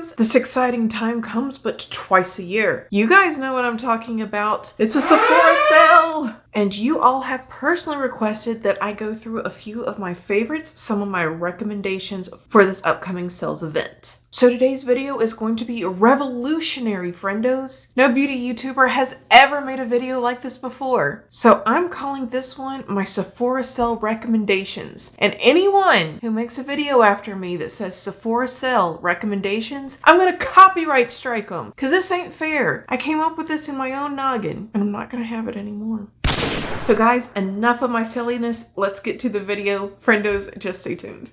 friendos. This exciting time comes but twice a year. You guys know what I'm talking about. It's a Sephora sale! And you all have personally requested that I go through a few of my favorites, some of my recommendations for this upcoming sales event. So today's video is going to be revolutionary, friendos. No beauty YouTuber has ever made a video like this before. So I'm calling this one my Sephora Sale Recommendations. And anyone who makes a video after me that says Sephora Sale Recommendations, I'm gonna copyright strike them. Cause this ain't fair. I came up with this in my own noggin and I'm not gonna have it anymore. So guys, enough of my silliness. Let's get to the video. Friendos, just stay tuned.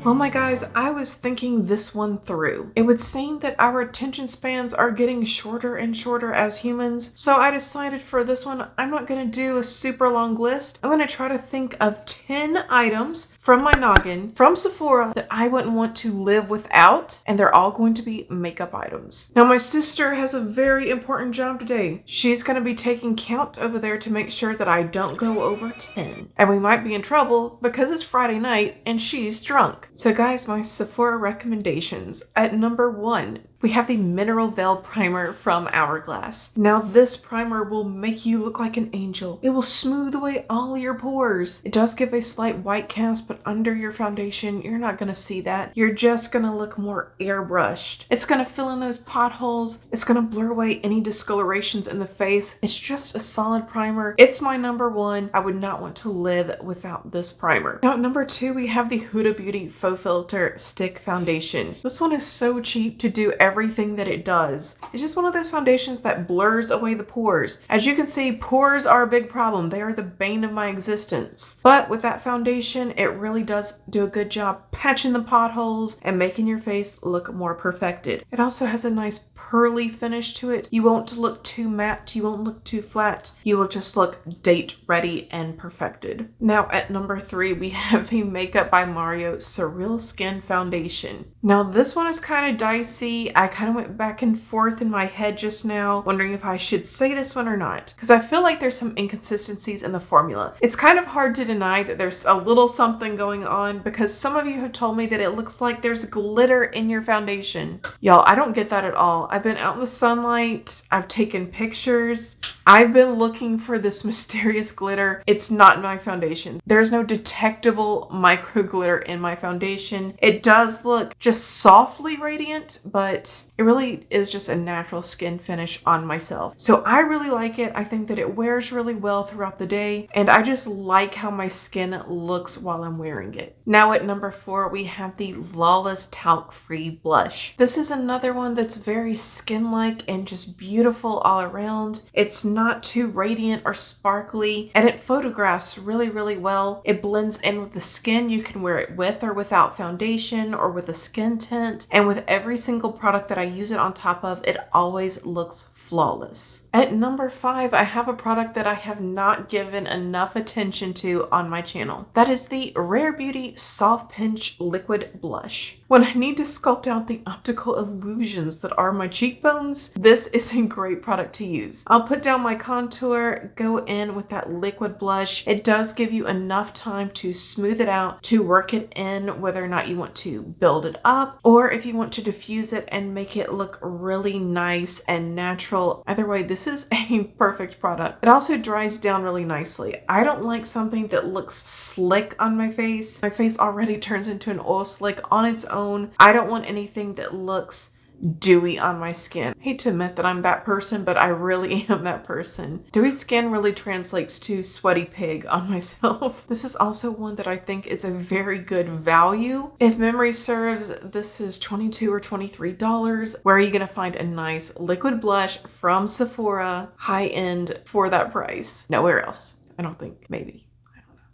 Well, my guys, I was thinking this one through. It would seem that our attention spans are getting shorter and shorter as humans, so I decided for this one, I'm not going to do a super long list. I'm going to try to think of 10 items from my noggin from Sephora that I wouldn't want to live without, and they're all going to be makeup items. Now, my sister has a very important job today. She's going to be taking count over there to make sure that I don't go over 10. And we might be in trouble because it's Friday night and she's drunk. So guys, my Sephora recommendations. At number 1, we have the Mineral Veil Primer from Hourglass. Now this primer will make you look like an angel. It will smooth away all your pores. It does give a slight white cast, but under your foundation, you're not gonna see that. You're just gonna look more airbrushed. It's gonna fill in those potholes. It's gonna blur away any discolorations in the face. It's just a solid primer. It's my number 1. I would not want to live without this primer. Now at number 2, we have the Huda Beauty Faux Filter Stick Foundation. This one is so cheap to do everything that it does. It's just one of those foundations that blurs away the pores. As you can see, pores are a big problem. They are the bane of my existence. But with that foundation, it really does do a good job patching the potholes and making your face look more perfected. It also has a nice pearly finish to it. You won't look too matte. You won't look too flat. You will just look date ready and perfected. Now at number 3, we have the Makeup by Mario Surreal Skin Foundation. Now this one is kind of dicey. I kind of went back and forth in my head just now, wondering if I should say this one or not, because I feel like there's some inconsistencies in the formula. It's kind of hard to deny that there's a little something going on, because some of you have told me that it looks like there's glitter in your foundation. Y'all, I don't get that at all. I've been out in the sunlight. I've taken pictures. I've been looking for this mysterious glitter. It's not in my foundation. There's no detectable micro glitter in my foundation. It does look just softly radiant, but it really is just a natural skin finish on myself. So I really like it. I think that it wears really well throughout the day, and I just like how my skin looks while I'm wearing it. Now at number 4, we have the Lawless Talc-Free Blush. This is another one that's very skin-like and just beautiful all around. It's not too radiant or sparkly, and it photographs really, really well. It blends in with the skin. You can wear it with or without foundation or with a skin tint, and with every single product that I use it on top of, it always looks flawless. At number 5, I have a product that I have not given enough attention to on my channel. That is the Rare Beauty Soft Pinch Liquid Blush. When I need to sculpt out the optical illusions that are my cheekbones, this is a great product to use. I'll put down my contour, go in with that liquid blush. It does give you enough time to smooth it out, to work it in, whether or not you want to build it up, or if you want to diffuse it and make it look really nice and natural. Either way, this is a perfect product. It also dries down really nicely. I don't like something that looks slick on my face. My face already turns into an oil slick on its own. I don't want anything that looks dewy on my skin. I hate to admit that I'm that person, but I really am that person. Dewy skin really translates to sweaty pig on myself. This is also one that I think is a very good value. If memory serves, this is $22 or $23. Where are you gonna find a nice liquid blush from Sephora, high end, for that price? Nowhere else. I don't think. Maybe.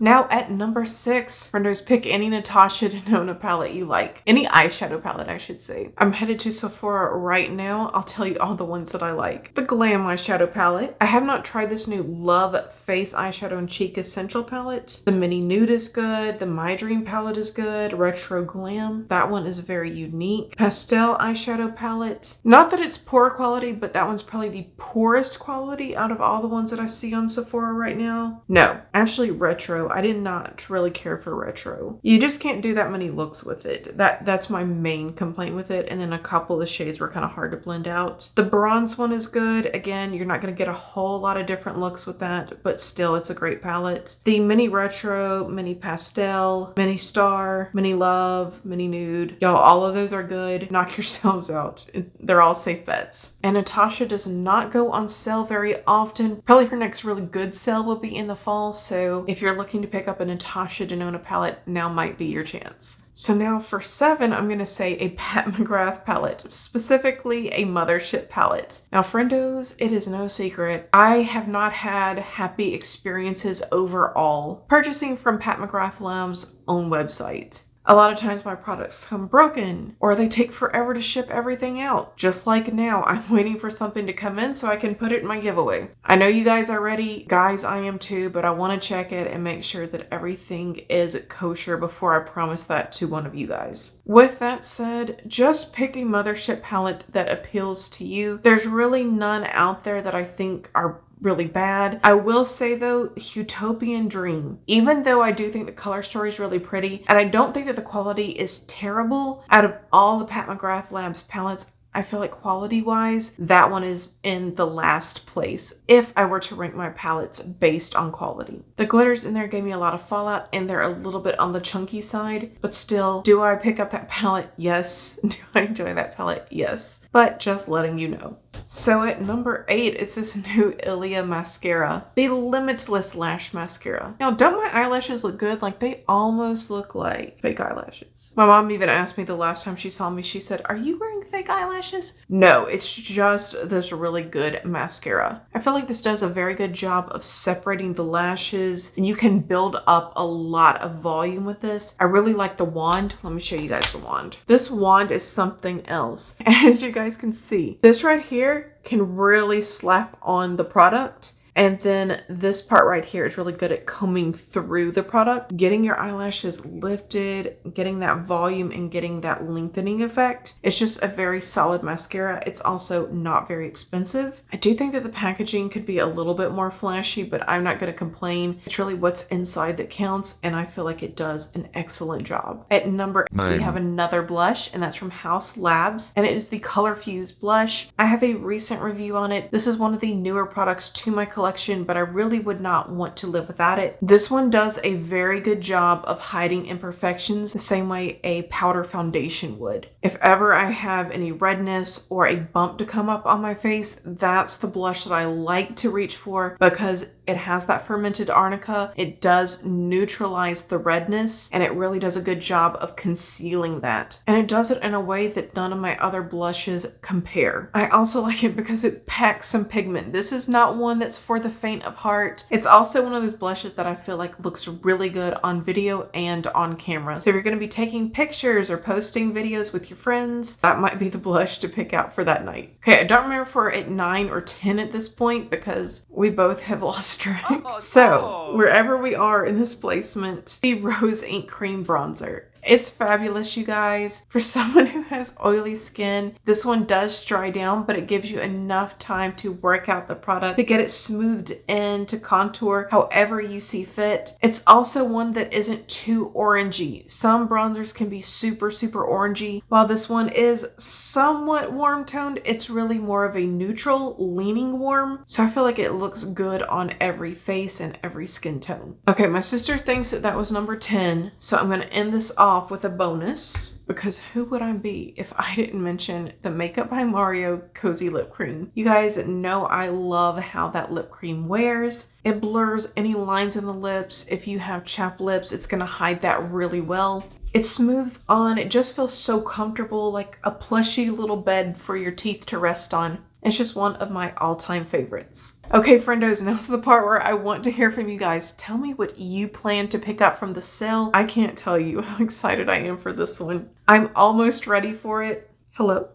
Now at number 6, friendos, pick any Natasha Denona palette you like. Any eyeshadow palette, I should say. I'm headed to Sephora right now. I'll tell you all the ones that I like. The Glam eyeshadow palette. I have not tried this new Love Face Eyeshadow and Cheek Essential palette. The Mini Nude is good. The My Dream palette is good. Retro Glam. That one is very unique. Pastel eyeshadow palette. Not that it's poor quality, but that one's probably the poorest quality out of all the ones that I see on Sephora right now. No, actually Retro retro. I did not really care for retro. You just can't do that many looks with it. That's my main complaint with it. And then a couple of the shades were kind of hard to blend out. The bronze one is good. Again, you're not going to get a whole lot of different looks with that, but still it's a great palette. The mini retro, mini pastel, mini star, mini love, mini nude. Y'all, all of those are good. Knock yourselves out. They're all safe bets. And Natasha does not go on sale very often. Probably her next really good sale will be in the fall. So if you're looking to pick up a Natasha Denona palette, now might be your chance. So now for 7, I'm going to say a Pat McGrath palette, specifically a Mothership palette. Now Friendos, it is no secret, I have not had happy experiences overall purchasing from Pat McGrath Lab's own website. A lot of times my products come broken or they take forever to ship everything out. Just like now, I'm waiting for something to come in so I can put it in my giveaway. I know you guys are ready. Guys, I am too, but I want to check it and make sure that everything is kosher before I promise that to one of you guys. With that said, just pick a Mothership palette that appeals to you. There's really none out there that I think are really bad. I will say though, Utopian Dream, even though I do think the color story is really pretty, and I don't think that the quality is terrible, out of all the Pat McGrath Labs palettes, I feel like quality-wise, that one is in the last place if I were to rank my palettes based on quality. The glitters in there gave me a lot of fallout and they're a little bit on the chunky side, but still, do I pick up that palette? Yes. Do I enjoy that palette? Yes. But just letting you know. So at number 8, it's this new Ilia mascara, the Limitless Lash Mascara. Now, don't my eyelashes look good? Like, they almost look like fake eyelashes. My mom even asked me the last time she saw me, she said, "Are you wearing fake eyelashes?" No, it's just this really good mascara. I feel like this does a very good job of separating the lashes, and you can build up a lot of volume with this. I really like the wand. Let me show you guys the wand. This wand is something else. As you guys can see, this right here can really slap on the product. And then this part right here is really good at combing through the product, getting your eyelashes lifted, getting that volume and getting that lengthening effect. It's just a very solid mascara. It's also not very expensive. I do think that the packaging could be a little bit more flashy, but I'm not going to complain. It's really what's inside that counts, and I feel like it does an excellent job. At number 8, we have another blush, and that's from Haus Labs, and it is the Color Fuse blush. I have a recent review on it. This is one of the newer products to my collection, but I really would not want to live without it. This one does a very good job of hiding imperfections the same way a powder foundation would. If ever I have any redness or a bump to come up on my face, that's the blush that I like to reach for because it has that fermented arnica. It does neutralize the redness, and it really does a good job of concealing that. And it does it in a way that none of my other blushes compare. I also like it because it packs some pigment. This is not one that's for the faint of heart. It's also one of those blushes that I feel like looks really good on video and on camera. So if you're going to be taking pictures or posting videos with your friends, that might be the blush to pick out for that night. Okay, I don't remember if we're at 9 or 10 at this point because we both have lost track. So wherever we are in this placement, the Rose Ink Cream Bronzer. It's fabulous, you guys. For someone who has oily skin, this one does dry down, but it gives you enough time to work out the product, to get it smoothed in, to contour however you see fit. It's also one that isn't too orangey. Some bronzers can be super, super orangey. While this one is somewhat warm toned, it's really more of a neutral, leaning warm. So I feel like it looks good on every face and every skin tone. Okay, my sister thinks that was number 10, so I'm going to end this off with a bonus, because who would I be if I didn't mention the Makeup by Mario Cozy Lip Cream. You guys know I love how that lip cream wears. It blurs any lines in the lips. If you have chapped lips, it's going to hide that really well. It smooths on. It just feels so comfortable, like a plushy little bed for your teeth to rest on. It's just one of my all-time favorites. Okay, friendos, now's the part where I want to hear from you guys. Tell me what you plan to pick up from the sale. I can't tell you how excited I am for this one. I'm almost ready for it. Hello?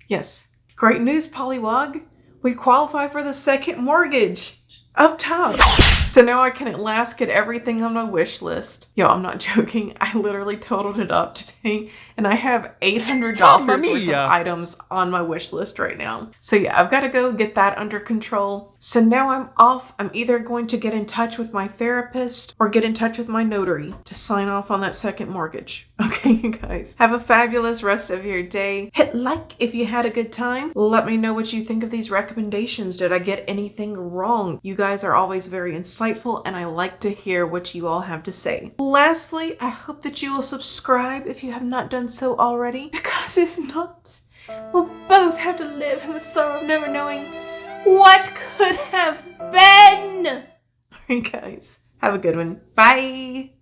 Yes. Great news, Pollywog. We qualify for the second mortgage. Up top. So now I can at last get everything on my wish list. Yo, I'm not joking. I literally totaled it up today and I have $800 worth of items on my wish list right now. So yeah, I've got to go get that under control. So now I'm off. I'm either going to get in touch with my therapist or get in touch with my notary to sign off on that second mortgage. Okay, you guys. Have a fabulous rest of your day. Hit like if you had a good time. Let me know what you think of these recommendations. Did I get anything wrong? You guys are always very insightful and I like to hear what you all have to say. Lastly, I hope that you will subscribe if you have not done so already, because if not, we'll both have to live in the sorrow of never knowing what could have been. Alright guys, have a good one. Bye!